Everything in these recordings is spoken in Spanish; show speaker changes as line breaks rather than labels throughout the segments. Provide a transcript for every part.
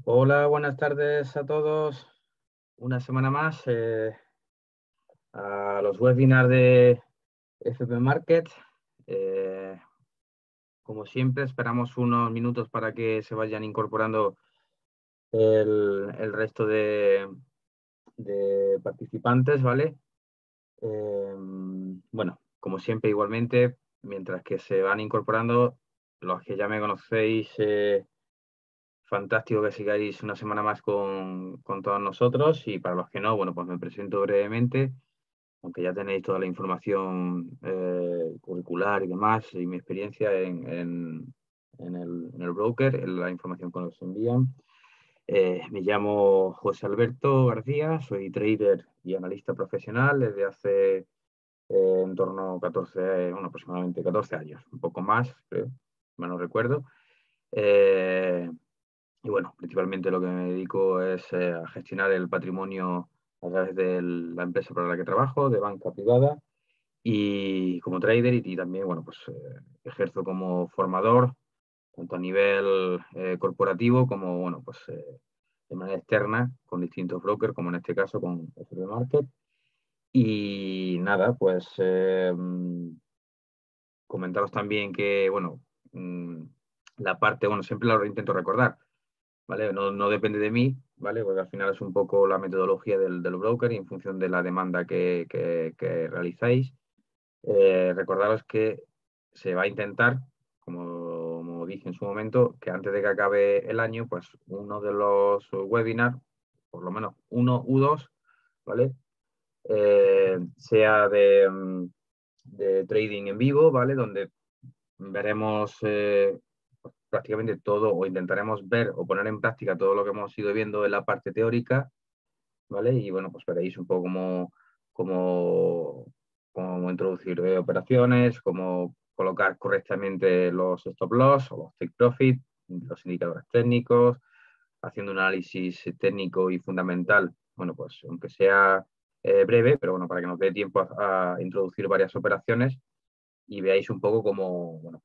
Hola, buenas tardes a todos. Una semana más a los webinars de FP Market. Eh, Como siempre, esperamos unos minutos para que se vayan incorporando el resto de participantes, ¿vale? Bueno, como siempre, igualmente, mientras que se van incorporando, los que ya me conocéis, fantástico que sigáis una semana más con todos nosotros, y para los que no, bueno, pues me presento brevemente, aunque ya tenéis toda la información curricular y demás, y mi experiencia en el broker, en la información que nos envían. Me llamo José Alberto García, soy trader y analista profesional desde hace en torno a 14, bueno, aproximadamente 14 años, un poco más, creo, mal no recuerdo. Eh, y bueno, principalmente lo que me dedico es a gestionar el patrimonio a través de la empresa para la que trabajo, de banca privada, y como trader, y también, bueno, pues ejerzo como formador, tanto a nivel corporativo como, bueno, pues de manera externa, con distintos brokers, como en este caso con FB Market. Y nada, pues comentaros también que, bueno, la parte, bueno, siempre lo intento recordar, ¿vale? No depende de mí, ¿vale? Porque al final es un poco la metodología del broker y en función de la demanda que realizáis. Recordaros que se va a intentar, como dije en su momento, que antes de que acabe el año, pues uno de los webinars, por lo menos uno u dos, ¿vale? Sea de trading en vivo, ¿vale? Donde veremos prácticamente todo, o intentaremos ver o poner en práctica todo lo que hemos ido viendo en la parte teórica, ¿vale? Y bueno, pues veréis un poco cómo introducir operaciones, cómo colocar correctamente los stop loss o los take profit, los indicadores técnicos, haciendo un análisis técnico y fundamental, bueno, pues aunque sea breve, pero bueno, para que nos dé tiempo a introducir varias operaciones y veáis un poco cómo, bueno,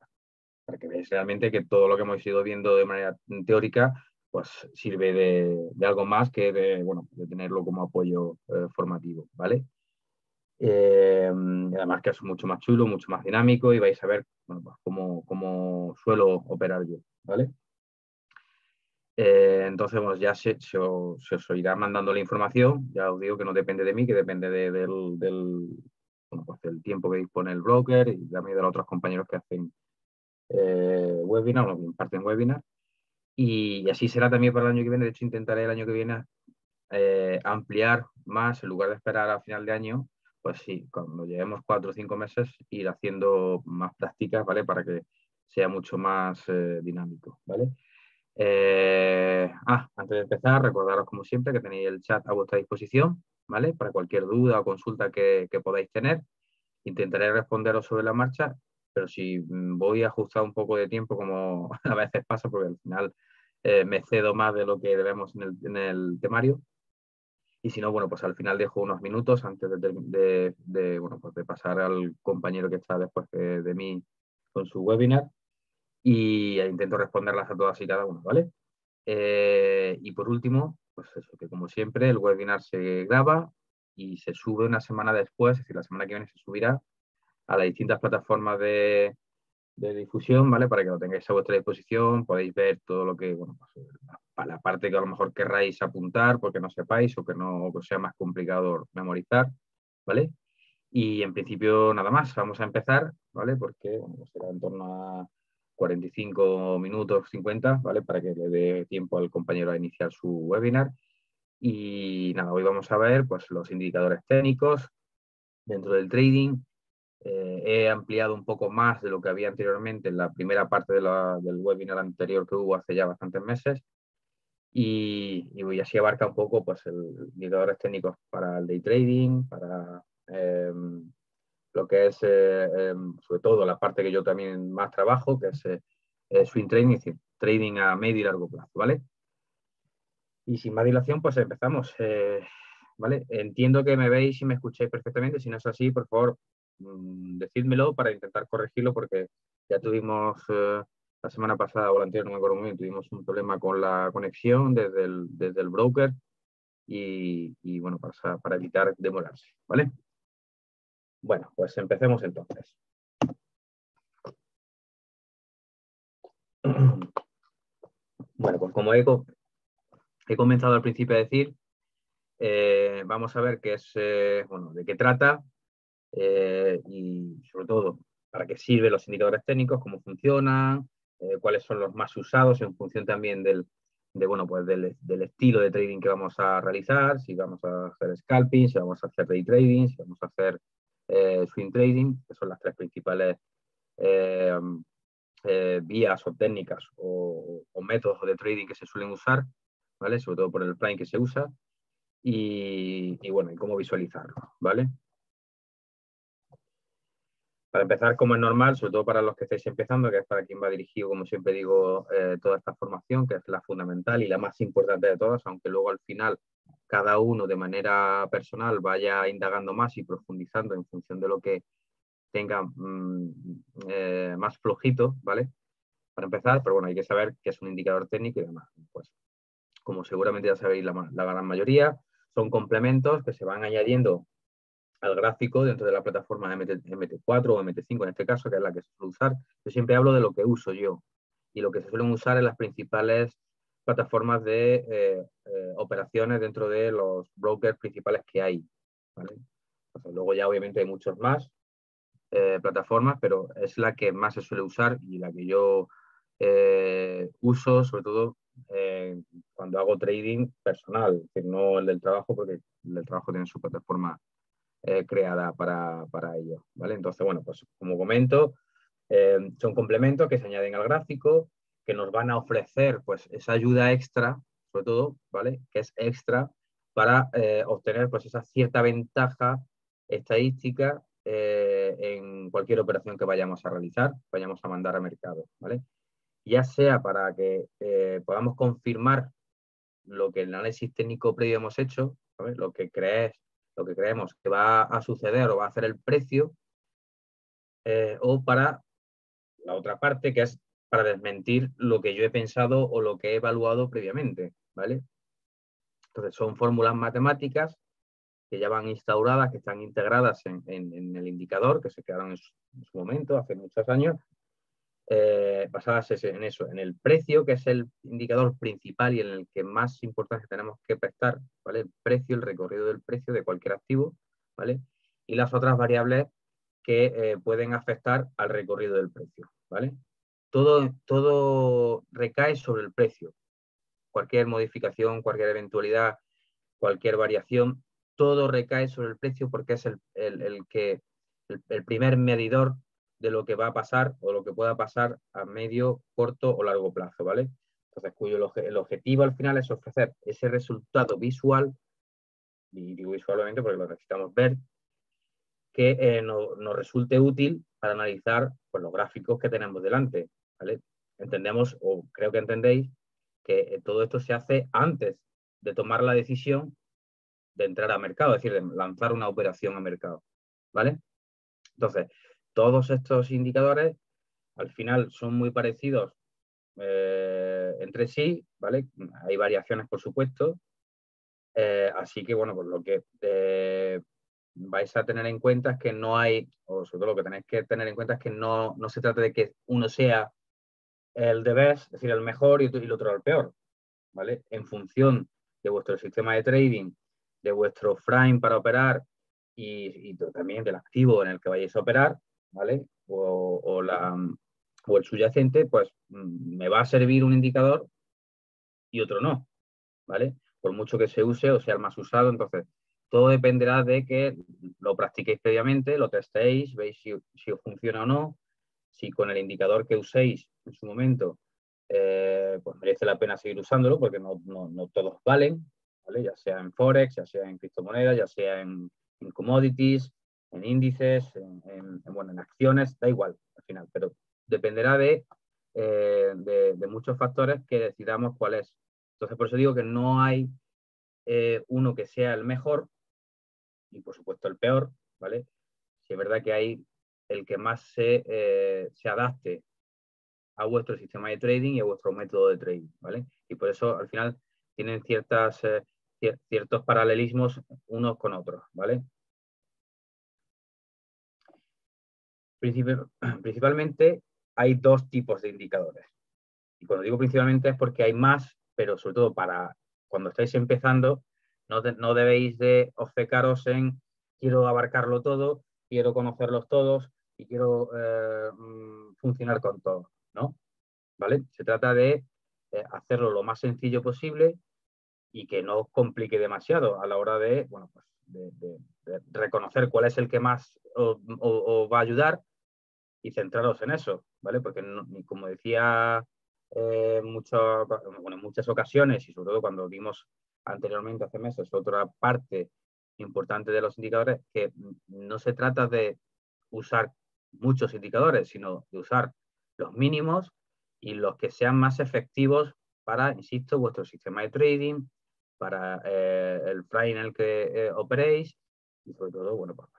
para que veáis realmente que todo lo que hemos ido viendo de manera teórica pues sirve de algo más que bueno, de tenerlo como apoyo formativo, ¿vale? Además que es mucho más chulo, mucho más dinámico, y vais a ver, bueno, pues cómo suelo operar yo, ¿vale? Entonces, bueno, ya se os irá mandando la información. Ya os digo que no depende de mí, que depende bueno, pues del tiempo que dispone el broker y también de los otros compañeros que hacen webinar o imparten webinar. Y así será también para el año que viene. De hecho, intentaré el año que viene ampliar más, en lugar de esperar a final de año, pues sí, cuando llevemos 4 o 5 meses, ir haciendo más prácticas, ¿vale? Para que sea mucho más dinámico, ¿vale? Antes de empezar, recordaros como siempre que tenéis el chat a vuestra disposición, ¿vale? Para cualquier duda o consulta que podáis tener. Intentaré responderos sobre la marcha, pero si voy a ajustar un poco de tiempo, como a veces pasa, porque al final me cedo más de lo que debemos en el temario. Y si no, bueno, pues al final dejo unos minutos antes bueno, pues de pasar al compañero que está después de mí con su webinar, y intento responderlas a todas y cada una, ¿vale? Y por último, pues eso, que como siempre el webinar se graba y se sube una semana después, es decir, la semana que viene se subirá a las distintas plataformas de difusión, ¿vale? Para que lo tengáis a vuestra disposición, podéis ver todo lo que, bueno, pues, la parte que a lo mejor querráis apuntar porque no sepáis o que no os sea más complicado memorizar, ¿vale? Y en principio nada más, vamos a empezar, ¿vale? Porque bueno, pues será en torno a 45 minutos, 50, ¿vale? Para que le dé tiempo al compañero a iniciar su webinar. Y nada, hoy vamos a ver pues los indicadores técnicos dentro del trading. He ampliado un poco más de lo que había anteriormente en la primera parte del webinar anterior que hubo hace ya bastantes meses, y así abarca un poco pues indicadores técnicos para el day trading, para lo que es sobre todo la parte que yo también más trabajo, que es swing trading, es decir, trading a medio y largo plazo, ¿vale? Y sin más dilación, pues empezamos. ¿Vale? Entiendo que me veis y me escucháis perfectamente. Si no es así, por favor, decídmelo para intentar corregirlo, porque ya tuvimos la semana pasada o la anterior, no me acuerdo muy bien, tuvimos un problema con la conexión desde el broker y bueno, para evitar demorarse, ¿vale? Bueno, pues empecemos entonces. Bueno, pues como he comenzado al principio a decir, vamos a ver qué es, bueno, de qué trata y sobre todo para qué sirven los indicadores técnicos, cómo funcionan, cuáles son los más usados en función también bueno, pues del estilo de trading que vamos a realizar, si vamos a hacer scalping, si vamos a hacer day trading, si vamos a hacer swing trading, que son las tres principales eh, vías o técnicas o métodos de trading que se suelen usar, ¿vale? Sobre todo por el prime que se usa y bueno, y cómo visualizarlo, ¿vale? Para empezar, como es normal, sobre todo para los que estáis empezando, que es para quien va dirigido, como siempre digo, toda esta formación, que es la fundamental y la más importante de todas, aunque luego al final cada uno de manera personal vaya indagando más y profundizando en función de lo que tenga más flojito, ¿vale? Para empezar, pero bueno, hay que saber qué es un indicador técnico y demás. Pues, como seguramente ya sabéis la gran mayoría, son complementos que se van añadiendo al gráfico dentro de la plataforma MT4 o MT5 en este caso, que es la que se suele usar. Yo siempre hablo de lo que uso yo y lo que se suelen usar en las principales plataformas de operaciones dentro de los brokers principales que hay, ¿vale? Entonces, luego ya obviamente hay muchos más plataformas, pero es la que más se suele usar y la que yo uso sobre todo cuando hago trading personal, que no el del trabajo, porque el del trabajo tiene su plataforma creada para ello, ¿vale? Entonces, bueno, pues como comento, son complementos que se añaden al gráfico, que nos van a ofrecer pues esa ayuda extra, sobre todo, ¿vale? Que es extra para obtener pues esa cierta ventaja estadística en cualquier operación que vayamos a realizar, vayamos a mandar a mercado, ¿vale? Ya sea para que podamos confirmar lo que el análisis técnico previo hemos hecho, ¿sabes? Lo que creemos que va a suceder o va a hacer el precio, o para la otra parte, que es para desmentir lo que yo he pensado o lo que he evaluado previamente, ¿vale? Entonces, son fórmulas matemáticas que ya van instauradas, que están integradas en el indicador, que se crearon en su momento, hace muchos años, basadas en eso, en el precio, que es el indicador principal y en el que más importancia tenemos que prestar, ¿vale? El precio, el recorrido del precio de cualquier activo, ¿vale? Y las otras variables que pueden afectar al recorrido del precio, ¿vale? Todo recae sobre el precio. Cualquier modificación, cualquier eventualidad, cualquier variación, todo recae sobre el precio porque es el primer medidor de lo que va a pasar o lo que pueda pasar a medio, corto o largo plazo, ¿vale? Entonces, el objetivo al final es ofrecer ese resultado visual, y digo visualmente porque lo necesitamos ver, que nos resulte útil para analizar pues, los gráficos que tenemos delante, ¿vale? Entendemos, o creo que entendéis, que todo esto se hace antes de tomar la decisión de entrar a mercado, es decir, de lanzar una operación a mercado, ¿vale? Entonces, todos estos indicadores al final son muy parecidos entre sí, ¿vale? Hay variaciones, por supuesto, así que, bueno, pues lo que vais a tener en cuenta es que no hay, o sobre todo lo que tenéis que tener en cuenta es que no se trata de que uno sea el de best, es decir, el mejor y el otro el peor, ¿vale? En función de vuestro sistema de trading, de vuestro frame para operar y también del activo en el que vayáis a operar, ¿vale? O el subyacente, pues me va a servir un indicador y otro no, ¿vale? Por mucho que se use o sea el más usado, entonces todo dependerá de que lo practiquéis previamente, lo testéis, veis si os funciona o no, si con el indicador que uséis en su momento pues merece la pena seguir usándolo porque no todos valen, ¿vale? Ya sea en Forex, ya sea en criptomonedas, ya sea en commodities, en índices, bueno, en acciones, da igual al final, pero dependerá de muchos factores que decidamos cuál es. Entonces, por eso digo que no hay uno que sea el mejor y, por supuesto, el peor, ¿vale? Si es verdad que hay el que más se adapte a vuestro sistema de trading y a vuestro método de trading, ¿vale? Y por eso al final tienen ciertos paralelismos unos con otros, ¿vale? Principalmente hay dos tipos de indicadores. Y cuando digo principalmente es porque hay más, pero sobre todo para cuando estáis empezando, no debéis de obcecaros en quiero abarcarlo todo, quiero conocerlos todos y quiero funcionar con todos, ¿no? ¿Vale? Se trata de hacerlo lo más sencillo posible y que no os complique demasiado a la hora de, bueno, pues de reconocer cuál es el que más os va a ayudar y centraros en eso, ¿vale? Porque, como decía en muchas ocasiones, y sobre todo cuando vimos anteriormente hace meses, otra parte importante de los indicadores, que no se trata de usar muchos indicadores, sino de usar los mínimos y los que sean más efectivos para, insisto, vuestro sistema de trading, para el frame en el que operéis y sobre todo, bueno, pues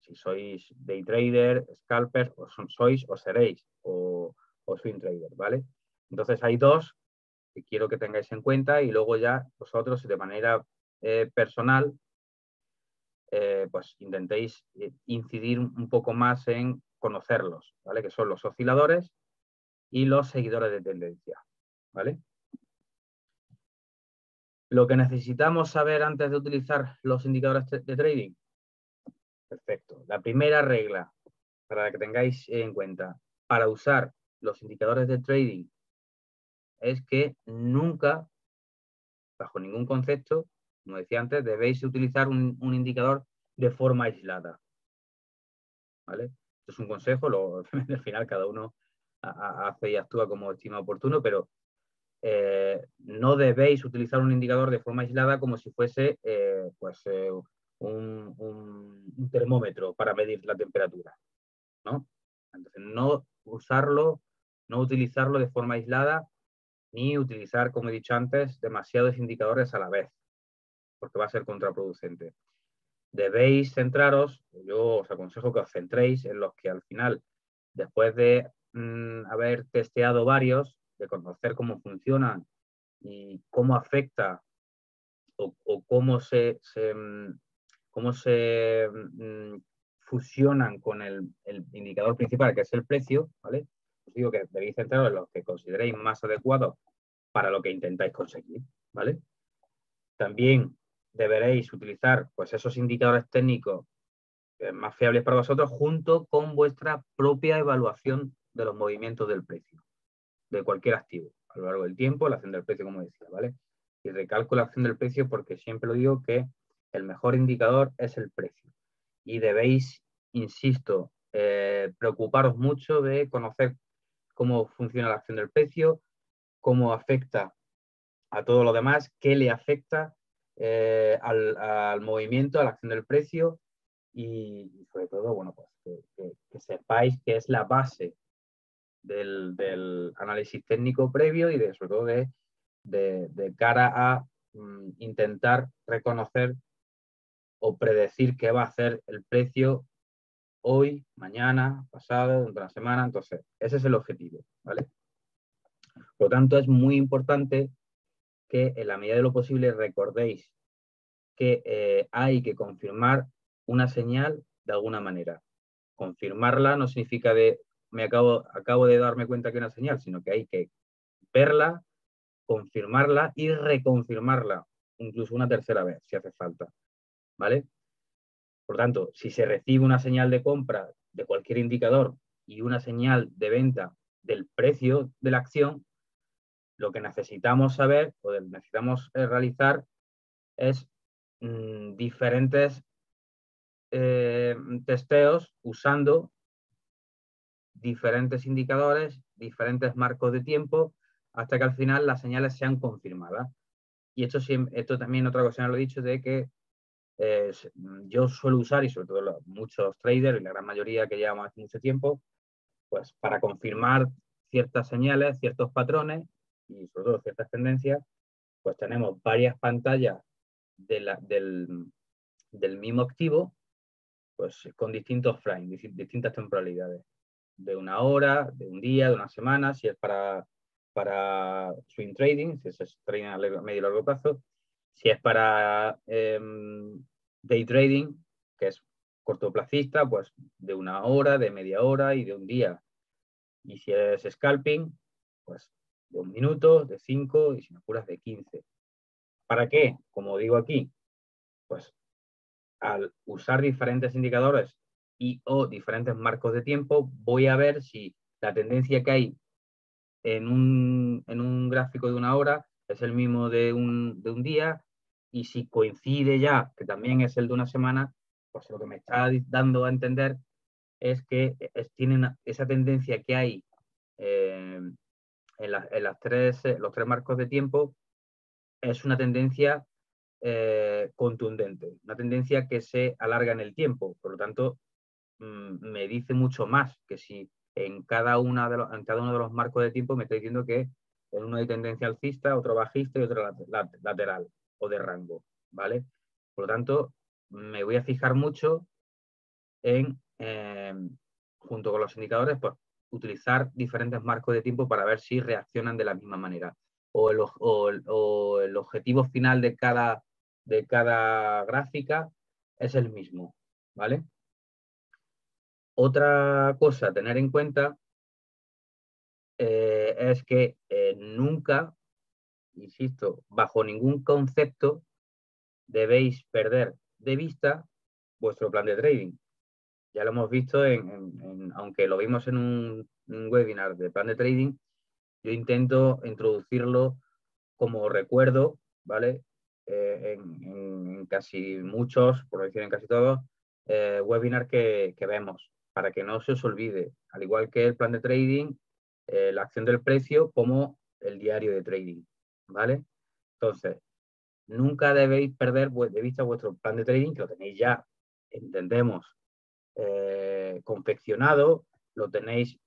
si sois day trader, scalper, o sois o seréis, o swing trader, ¿vale? Entonces hay dos que quiero que tengáis en cuenta y luego ya vosotros de manera personal pues intentéis incidir un poco más en conocerlos, ¿vale? Que son los osciladores y los seguidores de tendencia, ¿vale? Lo que necesitamos saber antes de utilizar los indicadores de trading. Perfecto. La primera regla para que tengáis en cuenta para usar los indicadores de trading es que nunca, bajo ningún concepto, como decía antes, debéis utilizar un indicador de forma aislada, ¿vale? Esto es un consejo, al final cada uno hace y actúa como estima oportuno, pero no debéis utilizar un indicador de forma aislada como si fuese un termómetro para medir la temperatura, ¿no? Entonces, no usarlo, no utilizarlo de forma aislada, ni utilizar, como he dicho antes, demasiados indicadores a la vez, porque va a ser contraproducente. Debéis centraros, yo os aconsejo que os centréis en los que al final, después de haber testeado varios, de conocer cómo funcionan y cómo afecta o cómo se fusionan con el indicador principal, que es el precio, ¿vale? Os digo que debéis centraros en los que consideréis más adecuados para lo que intentáis conseguir, ¿vale? También deberéis utilizar pues, esos indicadores técnicos más fiables para vosotros junto con vuestra propia evaluación de los movimientos del precio de cualquier activo a lo largo del tiempo, la acción del precio, como decía, ¿vale? Y recalco la acción del precio porque siempre lo digo que el mejor indicador es el precio. Y debéis, insisto, preocuparos mucho de conocer cómo funciona la acción del precio, cómo afecta a todo lo demás, qué le afecta al movimiento, a la acción del precio y sobre todo, bueno, pues que sepáis que es la base del análisis técnico previo y sobre todo de cara a intentar reconocer o predecir qué va a hacer el precio hoy, mañana, pasado, dentro de una semana. Entonces, ese es el objetivo, ¿vale? Por lo tanto, es muy importante que en la medida de lo posible recordéis que hay que confirmar una señal de alguna manera. Confirmarla no significa acabo de darme cuenta que es una señal, sino que hay que verla, confirmarla y reconfirmarla, incluso una tercera vez, si hace falta, ¿vale? Por tanto, si se recibe una señal de compra de cualquier indicador y una señal de venta del precio de la acción, lo que necesitamos saber o necesitamos realizar es diferentes testeos usando diferentes indicadores, diferentes marcos de tiempo, hasta que al final las señales sean confirmadas. Y esto también otra cosa lo he dicho, de que yo suelo usar, y sobre todo muchos traders, y la gran mayoría que llevamos hace mucho tiempo, pues para confirmar ciertas señales, ciertos patrones y sobre todo ciertas tendencias, pues tenemos varias pantallas del mismo activo, pues con distintos frames, distintas temporalidades. de una hora, de un día, de una semana, si es para swing trading, si es trading a medio y largo plazo, si es para day trading, que es cortoplacista, pues de una hora, de media hora y de un día. Y si es scalping, pues de 1 minuto, de 5 y si me apuras de 15. ¿Para qué? Como digo aquí, pues al usar diferentes indicadores y o diferentes marcos de tiempo, voy a ver si la tendencia que hay en un gráfico de una hora es el mismo de un día, y si coincide ya, que también es el de una semana, pues lo que me está dando a entender es que tienen esa tendencia que hay en los tres marcos de tiempo, es una tendencia contundente, una tendencia que se alarga en el tiempo. Por lo tanto, me dice mucho más que si en cada uno de los marcos de tiempo me está diciendo que en uno hay tendencia alcista, otro bajista y otro lateral o de rango, ¿vale? Por lo tanto, me voy a fijar mucho en, junto con los indicadores, pues utilizar diferentes marcos de tiempo para ver si reaccionan de la misma manera. O el objetivo final de cada gráfica es el mismo, ¿vale? Otra cosa a tener en cuenta es que nunca, insisto, bajo ningún concepto debéis perder de vista vuestro plan de trading. Ya lo hemos visto, aunque lo vimos en un webinar de plan de trading, yo intento introducirlo como recuerdo, ¿vale? En casi muchos, por no decir en casi todos, webinars que vemos, para que no se os olvide, al igual que el plan de trading, la acción del precio, como el diario de trading, ¿vale? Entonces, nunca debéis perder de vista vuestro plan de trading, que lo tenéis ya, entendemos, confeccionado, lo tenéis,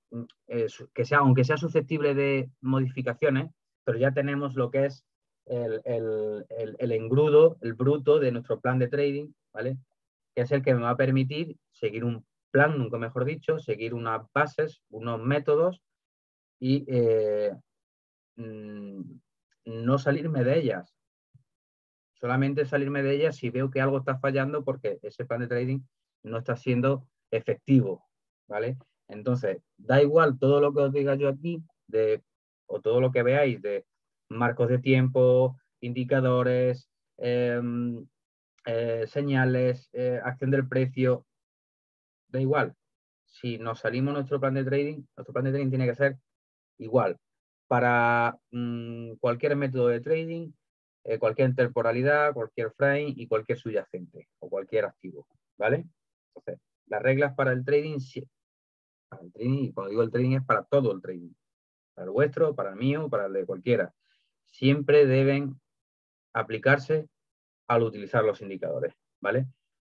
aunque sea susceptible de modificaciones, pero ya tenemos lo que es el engrudo, el bruto de nuestro plan de trading, ¿vale? Que es el que me va a permitir seguir un plan, nunca mejor dicho, seguir unas bases, unos métodos y no salirme de ellas. Solamente salirme de ellas si veo que algo está fallando porque ese plan de trading no está siendo efectivo, ¿vale? Entonces, da igual todo lo que os diga yo aquí o todo lo que veáis de marcos de tiempo, indicadores, señales, acción del precio, da igual. Si nos salimos nuestro plan de trading tiene que ser igual para cualquier método de trading, cualquier temporalidad, cualquier frame y cualquier subyacente o cualquier activo, ¿vale? Entonces, las reglas para el trading, y cuando digo el trading es para todo el trading, para el vuestro, para el mío, para el de cualquiera, siempre deben aplicarse al utilizar los indicadores, ¿vale?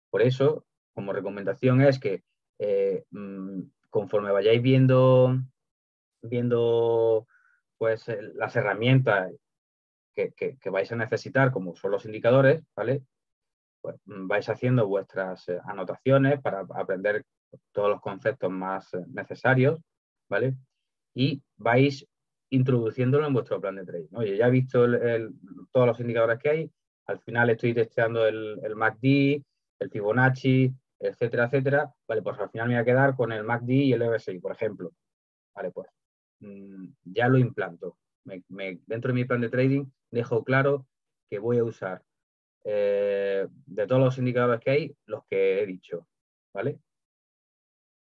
Por eso, como recomendación es que conforme vayáis viendo pues las herramientas que vais a necesitar, como son los indicadores, ¿vale? Pues vais haciendo vuestras anotaciones para aprender todos los conceptos más necesarios, ¿vale? Y vais introduciéndolo en vuestro plan de trading. Oye, ya he visto todos los indicadores que hay, al final estoy testeando el MACD, el Fibonacci, etcétera, etcétera. Vale, pues al final me voy a quedar con el MACD y el RSI, por ejemplo. Vale, pues ya lo implanto. Dentro de mi plan de trading dejo claro que voy a usar de todos los indicadores que hay, los que he dicho, ¿vale?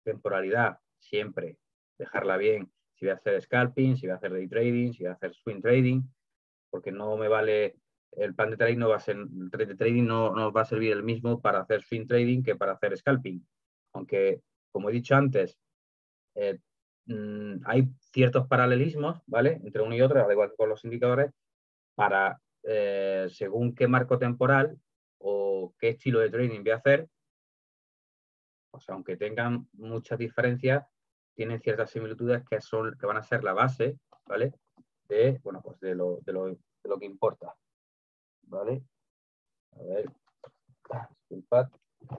Temporalidad, siempre, dejarla bien. Si voy a hacer scalping, si voy a hacer day trading, si voy a hacer swing trading, porque no me vale, el plan de trading no va a ser, el de trading no va a servir el mismo para hacer swing trading que para hacer scalping. Aunque, como he dicho antes, hay ciertos paralelismos, ¿vale? Entre uno y otro, al igual que con los indicadores, para según qué marco temporal o qué estilo de trading voy a hacer, pues aunque tengan muchas diferencias, tienen ciertas similitudes que van a ser la base, ¿vale? Bueno, pues de lo que importa, ¿vale? A ver, disculpad,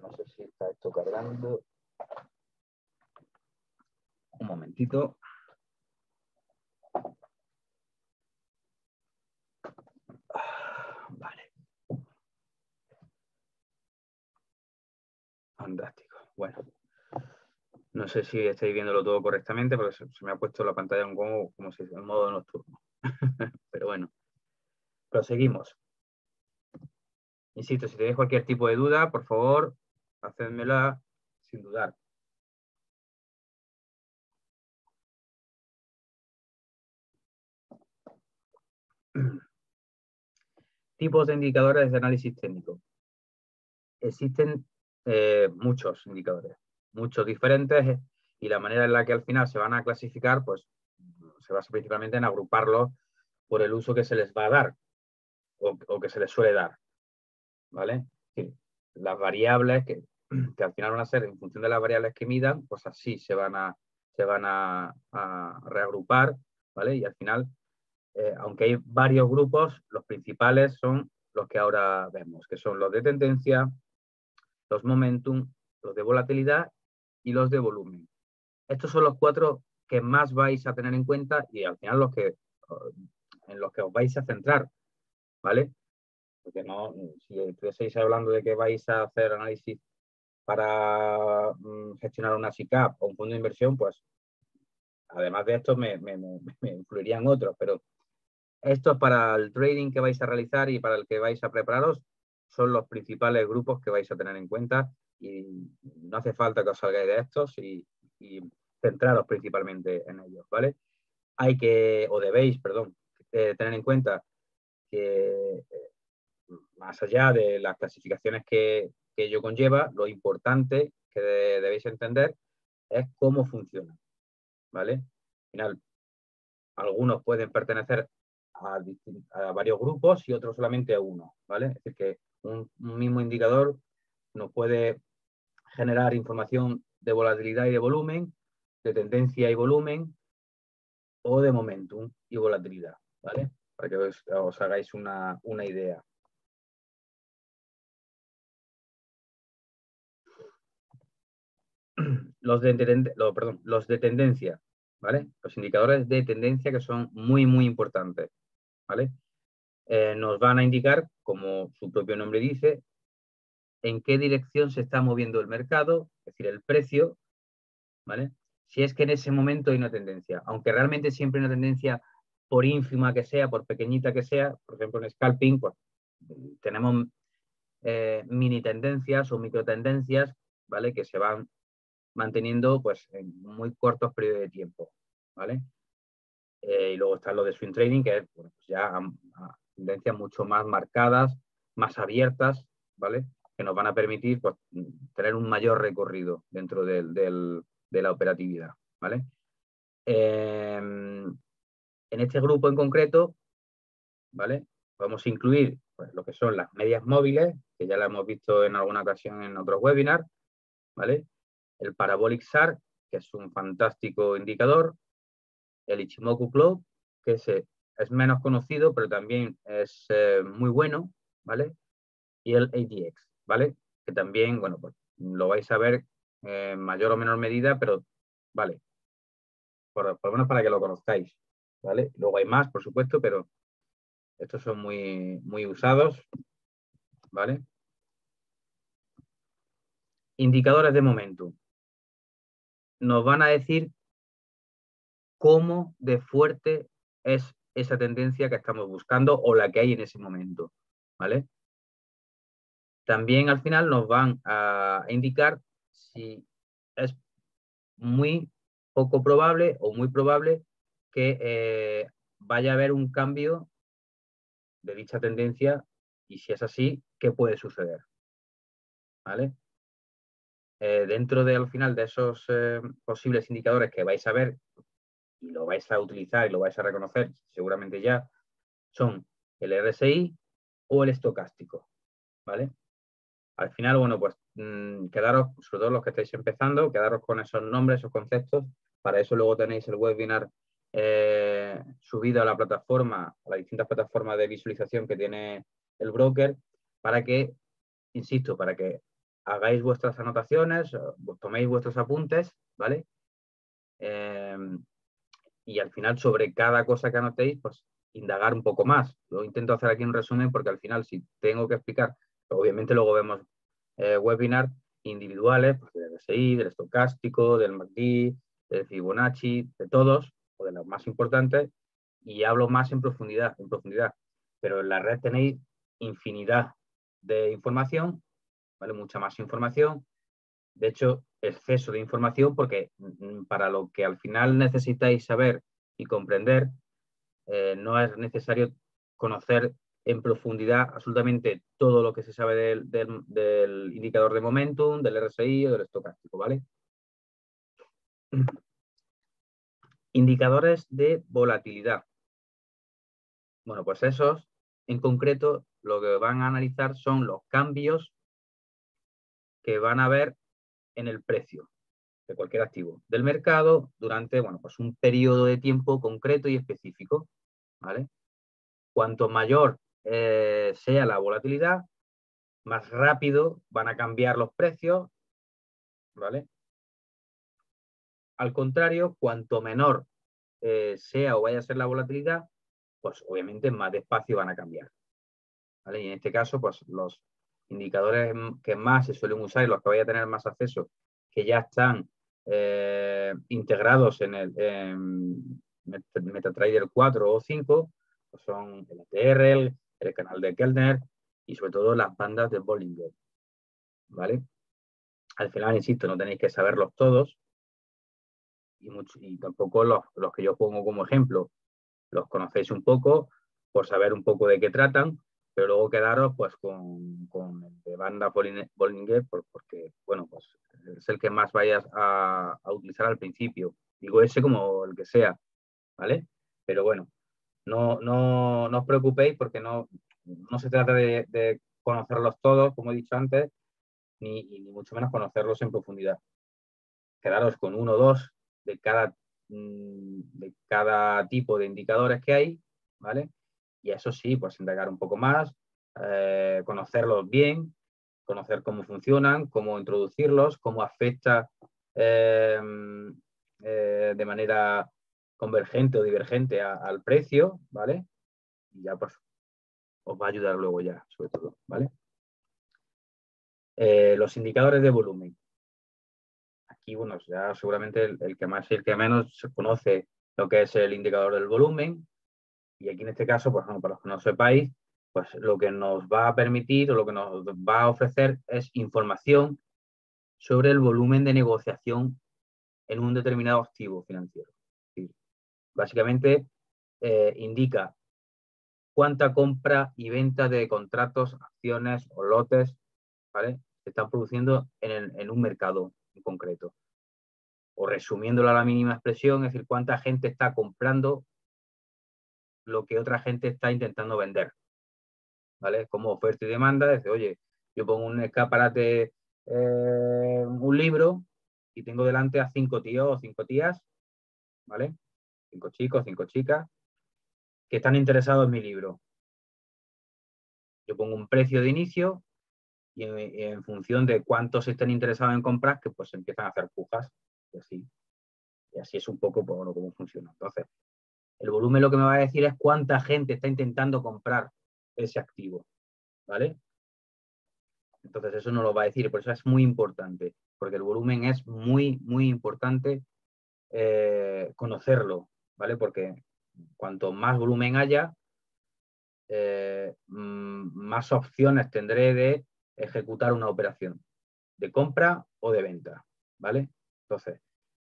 no sé si está esto cargando. Un momentito. Vale. Fantástico. Bueno. No sé si estáis viéndolo todo correctamente, porque se me ha puesto la pantalla como si en modo nocturno. Pero bueno. Proseguimos. Insisto, si tenéis cualquier tipo de duda, por favor, hacedmela sin dudar. Tipos de indicadores de análisis técnico. Existen muchos indicadores, muchos diferentes, y la manera en la que al final se van a clasificar, pues se basa principalmente en agruparlos por el uso que se les va a dar o que se les suele dar, ¿vale? Sí, las variables que al final van a ser en función de las variables que midan, pues así se van a reagrupar, ¿vale? Y al final, aunque hay varios grupos, los principales son los que ahora vemos, que son los de tendencia, los momentum, los de volatilidad y los de volumen. Estos son los 4 que más vais a tener en cuenta y al final en los que os vais a centrar, ¿vale? Porque no, si estuvieseis hablando de que vais a hacer análisis para gestionar una SICAV o un fondo de inversión, pues además de esto me influirían otros, pero estos para el trading que vais a realizar y para el que vais a prepararos son los principales grupos que vais a tener en cuenta y no hace falta que os salgáis de estos y centraros principalmente en ellos, ¿vale? Debéis, perdón, tener en cuenta que más allá de las clasificaciones que ello conlleva, lo importante que debéis entender es cómo funciona, ¿vale? Al final, algunos pueden pertenecer a varios grupos y otros solamente a uno, ¿vale? Es decir, que un mismo indicador nos puede generar información de volatilidad y de volumen, de tendencia y volumen, o de momentum y volatilidad, ¿vale? Para que os hagáis una idea. Los de tendencia, ¿vale? Los indicadores de tendencia que son muy, muy importantes, ¿vale? Nos van a indicar, como su propio nombre dice, en qué dirección se está moviendo el mercado, es decir, el precio, ¿vale? Si es que en ese momento hay una tendencia, aunque realmente siempre hay una tendencia, por ínfima que sea, por pequeñita que sea, por ejemplo en scalping, pues tenemos mini tendencias o micro tendencias, ¿vale? Que se van manteniendo pues en muy cortos periodos de tiempo, ¿vale? Y luego está lo de swing trading, que es bueno, pues ya a tendencias mucho más marcadas, más abiertas, ¿vale? Que nos van a permitir pues, tener un mayor recorrido dentro de la operatividad, ¿vale? En este grupo en concreto, ¿vale? Vamos a incluir pues, lo que son las medias móviles, que ya la hemos visto en alguna ocasión en otros webinars, ¿vale? El Parabolic SAR, que es un fantástico indicador, el Ichimoku Club, que es menos conocido, pero también es muy bueno, ¿vale? Y el ADX, ¿vale? Que también, bueno, pues lo vais a ver en mayor o menor medida, pero, vale, por lo menos para que lo conozcáis, ¿vale? Luego hay más, por supuesto, pero estos son muy, muy usados, ¿vale? Indicadores de momentum. Nos van a decir cómo de fuerte es esa tendencia que estamos buscando o la que hay en ese momento, ¿vale? También al final nos van a indicar si es muy poco probable o muy probable que vaya a haber un cambio de dicha tendencia y si es así, ¿qué puede suceder? ¿Vale? Dentro de al final de esos posibles indicadores que vais a ver y lo vais a utilizar y lo vais a reconocer seguramente ya, son el RSI o el estocástico, ¿vale? Al final, bueno, pues quedaros, sobre todo los que estáis empezando, quedaros con esos nombres, esos conceptos. Para eso luego tenéis el webinar subido a la plataforma, a las distintas plataformas de visualización que tiene el broker, para que, insisto, para que hagáis vuestras anotaciones, toméis vuestros apuntes, ¿vale? y al final sobre cada cosa que anotéis, pues indagar un poco más. Lo intento hacer aquí un resumen porque al final si tengo que explicar, obviamente luego vemos webinars individuales, pues del RSI, del estocástico, del MACD, del Fibonacci, de todos, o de los más importantes, y hablo más en profundidad. Pero en la red tenéis infinidad de información, ¿vale? Mucha más información. De hecho, exceso de información porque para lo que al final necesitáis saber y comprender, no es necesario conocer en profundidad absolutamente todo lo que se sabe del indicador de momentum, del RSI o del estocástico, ¿vale? Indicadores de volatilidad. Bueno, pues esos, en concreto, lo que van a analizar son los cambios que van a haber en el precio de cualquier activo del mercado durante, bueno, pues un periodo de tiempo concreto y específico, ¿vale? Cuanto mayor sea la volatilidad, más rápido van a cambiar los precios, ¿vale? Al contrario, cuanto menor sea o vaya a ser la volatilidad, pues obviamente más despacio van a cambiar, ¿vale? Y en este caso, pues los indicadores que más se suelen usar y los que vaya a tener más acceso, que ya están integrados en el MetaTrader 4 o 5, pues son el ATR, el canal de Kellner y sobre todo las bandas de Bollinger, ¿vale? Al final, insisto, no tenéis que saberlos todos y tampoco los que yo pongo como ejemplo los conocéis un poco por saber un poco de qué tratan, pero luego quedaros pues con el de banda Bollinger porque, bueno, pues es el que más vayas a utilizar al principio. Digo ese como el que sea, ¿vale? Pero bueno, no os preocupéis porque no se trata de conocerlos todos, como he dicho antes, ni mucho menos conocerlos en profundidad. Quedaros con uno o dos de cada tipo de indicadores que hay, ¿vale? Y eso sí, pues indagar un poco más, conocerlos bien, conocer cómo funcionan, cómo introducirlos, cómo afecta de manera convergente o divergente al precio, ¿vale? Y ya pues os va a ayudar luego ya, sobre todo, ¿vale? Los indicadores de volumen. Aquí, bueno, ya seguramente el que más y el que menos se conoce lo que es el indicador del volumen. Y aquí en este caso, pues bueno, para los que no sepáis, pues lo que nos va a permitir o lo que nos va a ofrecer es información sobre el volumen de negociación en un determinado activo financiero. Sí. Básicamente indica cuánta compra y venta de contratos, acciones o lotes, ¿vale?, se están produciendo en un mercado en concreto. O resumiéndolo a la mínima expresión, es decir, cuánta gente está comprando lo que otra gente está intentando vender, ¿vale? Como oferta y demanda, es decir, oye, yo pongo un escaparate, un libro, y tengo delante a 5 tíos o 5 tías, ¿vale? 5 chicos, 5 chicas, que están interesados en mi libro. Yo pongo un precio de inicio y en función de cuántos estén interesados en comprar, que pues empiezan a hacer pujas, y así es un poco bueno, cómo funciona. Entonces, el volumen lo que me va a decir es cuánta gente está intentando comprar ese activo, ¿vale? Entonces eso nos lo va a decir, por eso es muy importante, porque el volumen es muy, muy importante conocerlo, ¿vale? Porque cuanto más volumen haya, más opciones tendré de ejecutar una operación de compra o de venta, ¿vale? Entonces,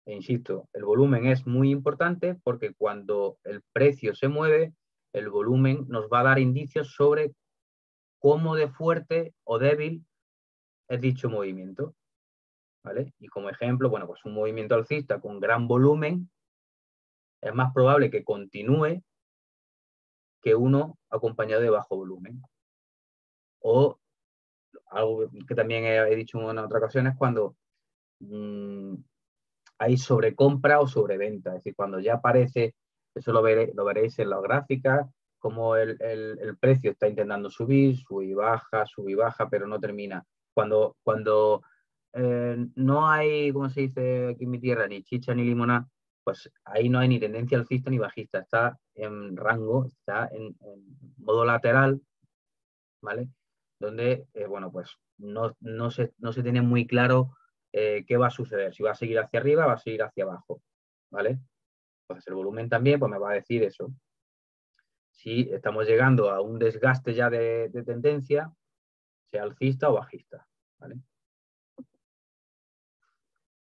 insisto, el volumen es muy importante porque cuando el precio se mueve, el volumen nos va a dar indicios sobre cómo de fuerte o débil es dicho movimiento, ¿vale? Y como ejemplo, bueno, pues un movimiento alcista con gran volumen es más probable que continúe que uno acompañado de bajo volumen. O algo que también he dicho en otras ocasiones, cuando hay sobrecompra o sobreventa, es decir, cuando ya aparece, eso lo veréis en las gráficas, como el precio está intentando subir, sube y baja, pero no termina. Cuando no hay, como se dice aquí en mi tierra, ni chicha ni limonada, pues ahí no hay ni tendencia alcista ni bajista, está en rango, está en modo lateral, ¿vale? Donde, bueno, pues no se tiene muy claro qué va a suceder, si va a seguir hacia arriba o va a seguir hacia abajo, ¿vale? Entonces el volumen también pues me va a decir eso. Si estamos llegando a un desgaste ya de tendencia, sea alcista o bajista, ¿vale?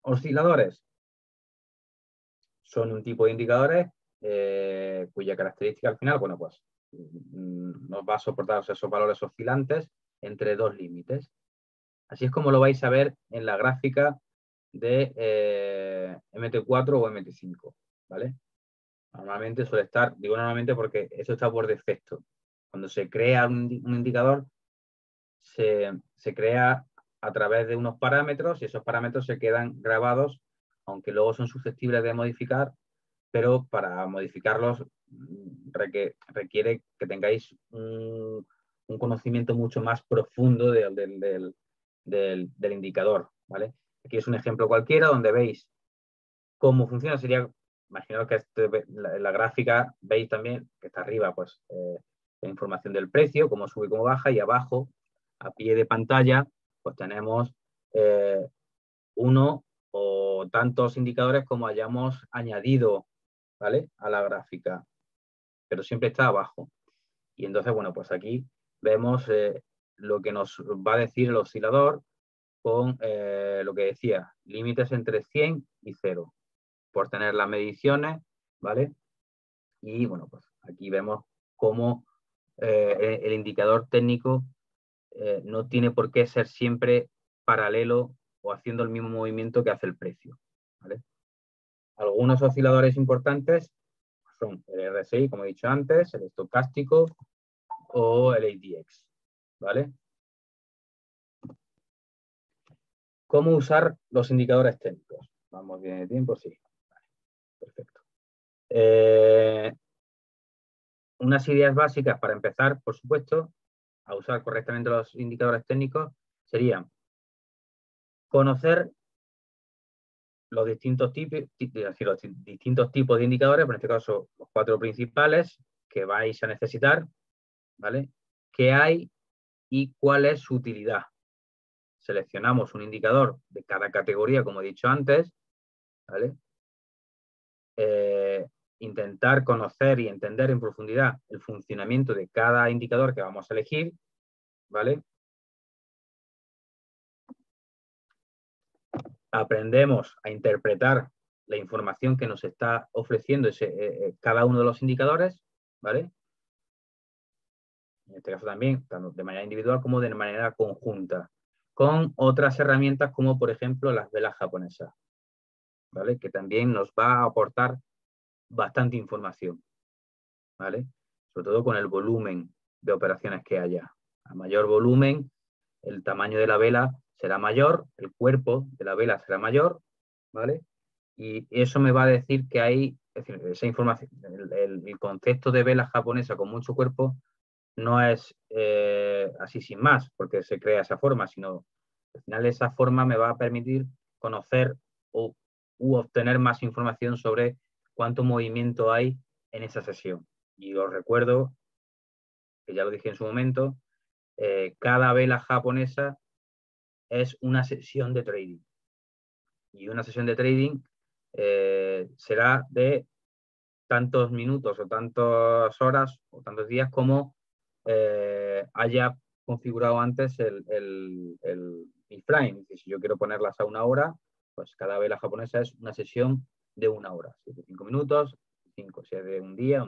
Osciladores son un tipo de indicadores cuya característica al final, bueno, pues nos va a soportar esos valores oscilantes entre dos límites. Así es como lo vais a ver en la gráfica de MT4 o MT5, ¿vale? Normalmente suele estar, digo normalmente porque eso está por defecto. Cuando se crea un indicador, se crea a través de unos parámetros y esos parámetros se quedan grabados, aunque luego son susceptibles de modificar, pero para modificarlos requiere que tengáis un conocimiento mucho más profundo del indicador, ¿vale? Aquí es un ejemplo cualquiera donde veis cómo funciona. Sería, imaginaos que la gráfica veis también que está arriba, pues la información del precio, cómo sube y cómo baja, y abajo, a pie de pantalla, pues tenemos uno o tantos indicadores como hayamos añadido, ¿vale?, a la gráfica, pero siempre está abajo. Y entonces, bueno, pues aquí vemos lo que nos va a decir el oscilador con lo que decía, límites entre 100 y 0, por tener las mediciones, ¿vale? Y bueno, pues aquí vemos cómo el indicador técnico no tiene por qué ser siempre paralelo o haciendo el mismo movimiento que hace el precio, ¿vale? Algunos osciladores importantes son el RSI, como he dicho antes, el estocástico o el ADX, ¿vale? ¿Cómo usar los indicadores técnicos? Vamos bien de tiempo, sí. Vale, perfecto. Unas ideas básicas para empezar, por supuesto, a usar correctamente los indicadores técnicos serían conocer los distintos tipos de indicadores, pero en este caso los 4 principales que vais a necesitar, ¿vale? ¿Qué hay y cuál es su utilidad? Seleccionamos un indicador de cada categoría, como he dicho antes, ¿vale? Intentar conocer y entender en profundidad el funcionamiento de cada indicador que vamos a elegir, ¿vale? Aprendemos a interpretar la información que nos está ofreciendo cada uno de los indicadores, ¿vale? En este caso también, tanto de manera individual como de manera conjunta, con otras herramientas como, por ejemplo, las velas japonesas, ¿vale? Que también nos va a aportar bastante información, ¿vale? Sobre todo con el volumen de operaciones que haya. A mayor volumen, el tamaño de la vela será mayor, el cuerpo de la vela será mayor, ¿vale? Y eso me va a decir que hay, es decir, esa información, el concepto de vela japonesa con mucho cuerpo no es así sin más, porque se crea esa forma, sino al final esa forma me va a permitir conocer u obtener más información sobre cuánto movimiento hay en esa sesión. Y os recuerdo, que ya lo dije en su momento, cada vela japonesa es una sesión de trading. Y una sesión de trading será de tantos minutos o tantas horas o tantos días como haya configurado antes el frame. Si yo quiero ponerlas a 1 hora, pues cada vela japonesa es una sesión de 1 hora. Si es de 5 minutos, 5. Si es de un día,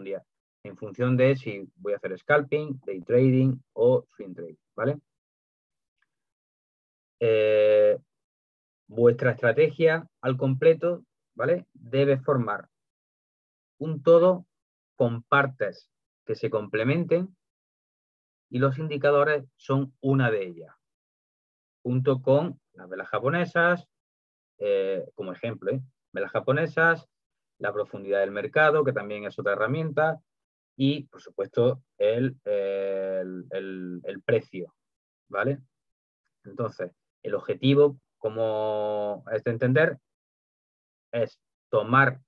en función de si voy a hacer scalping, day trading o swing trading, ¿vale? Vuestra estrategia al completo, ¿vale?, debe formar un todo con partes que se complementen y los indicadores son una de ellas, junto con las velas japonesas, como ejemplo, velas japonesas, la profundidad del mercado, que también es otra herramienta, y, por supuesto, el precio, ¿vale? Entonces, el objetivo, como es de entender, es tomar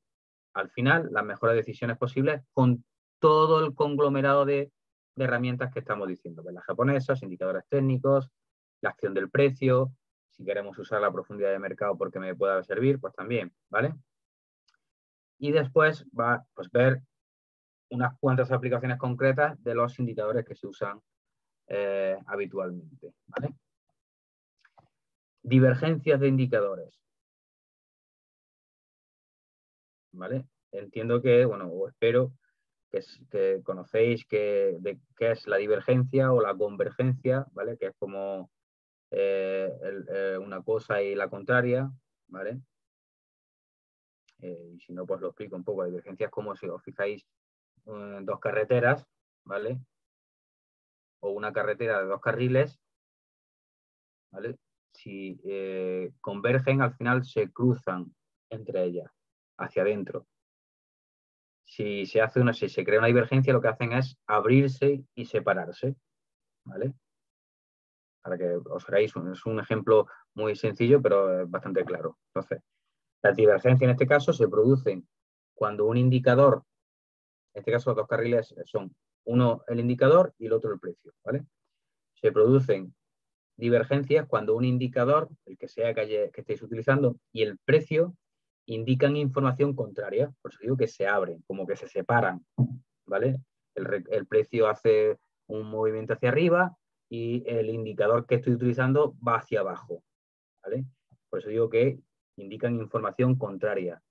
al final las mejores decisiones posibles con todo el conglomerado de herramientas que estamos diciendo, velas japonesas, indicadores técnicos, la acción del precio, si queremos usar la profundidad de mercado porque me pueda servir, pues también, ¿vale? Y después va pues, ver unas cuantas aplicaciones concretas de los indicadores que se usan habitualmente, ¿vale? Divergencias de indicadores, ¿vale? Entiendo que, bueno, o espero que conocéis qué es la divergencia o la convergencia, ¿vale? Que es como una cosa y la contraria, ¿vale? Y si no, pues lo explico un poco. La divergencia es como si os fijáis dos carreteras, ¿vale? O una carretera de dos carriles, ¿vale? Si convergen, al final se cruzan entre ellas, hacia adentro. Si se crea una divergencia, lo que hacen es abrirse y separarse, ¿vale? Para que os hagáis es un ejemplo muy sencillo, pero bastante claro. Entonces, las divergencias en este caso se producen cuando un indicador, en este caso los dos carriles son uno el indicador y el otro el precio, ¿vale? Se producen divergencias cuando un indicador, el que sea que estéis utilizando, y el precio indican información contraria. Por eso digo que se abren, como que se separan, ¿vale? El precio hace un movimiento hacia arriba y el indicador que estoy utilizando va hacia abajo, ¿vale? Por eso digo que indican información contraria.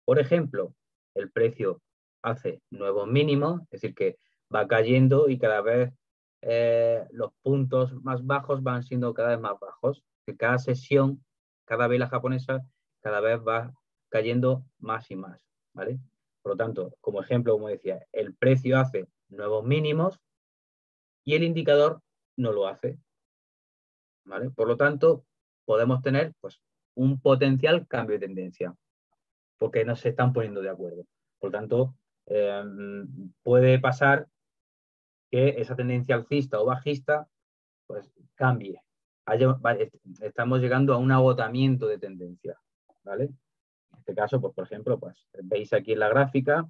Por ejemplo, el precio hace nuevos mínimos, es decir, que va cayendo y cada vez los puntos más bajos van siendo cada vez más bajos. Que cada sesión, cada vela japonesa, cada vez va cayendo más y más, ¿vale? Por lo tanto, como ejemplo, como decía, el precio hace nuevos mínimos y el indicador no lo hace, ¿vale? Por lo tanto, podemos tener pues, un potencial cambio de tendencia, porque no se están poniendo de acuerdo. Por lo tanto, puede pasar que esa tendencia alcista o bajista pues cambie. Estamos llegando a un agotamiento de tendencia, ¿vale? En este caso, pues por ejemplo, pues veis aquí en la gráfica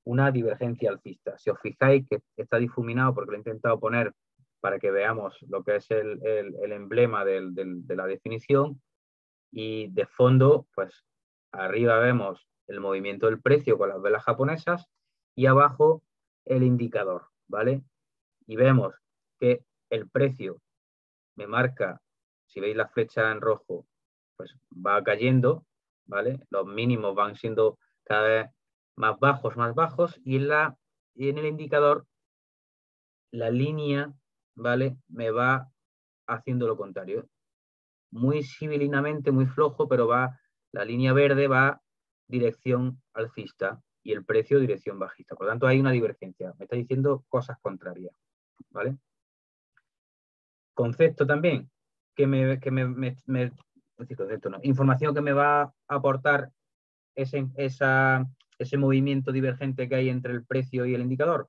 una divergencia alcista. Si os fijáis que está difuminado porque lo he intentado poner para que veamos lo que es el emblema de la definición, y de fondo, pues arriba vemos el movimiento del precio con las velas japonesas y abajo el indicador, ¿vale? Y vemos que el precio me marca, si veis la flecha en rojo, pues va cayendo, ¿vale? Los mínimos van siendo cada vez más bajos, y en el indicador la línea, ¿vale? Me va haciendo lo contrario. Muy sibilinamente, muy flojo, pero la línea verde va dirección alcista y el precio dirección bajista. Por lo tanto, hay una divergencia. Me está diciendo cosas contrarias, ¿vale? Concepto también, concepto no, información que me va a aportar ese movimiento divergente que hay entre el precio y el indicador,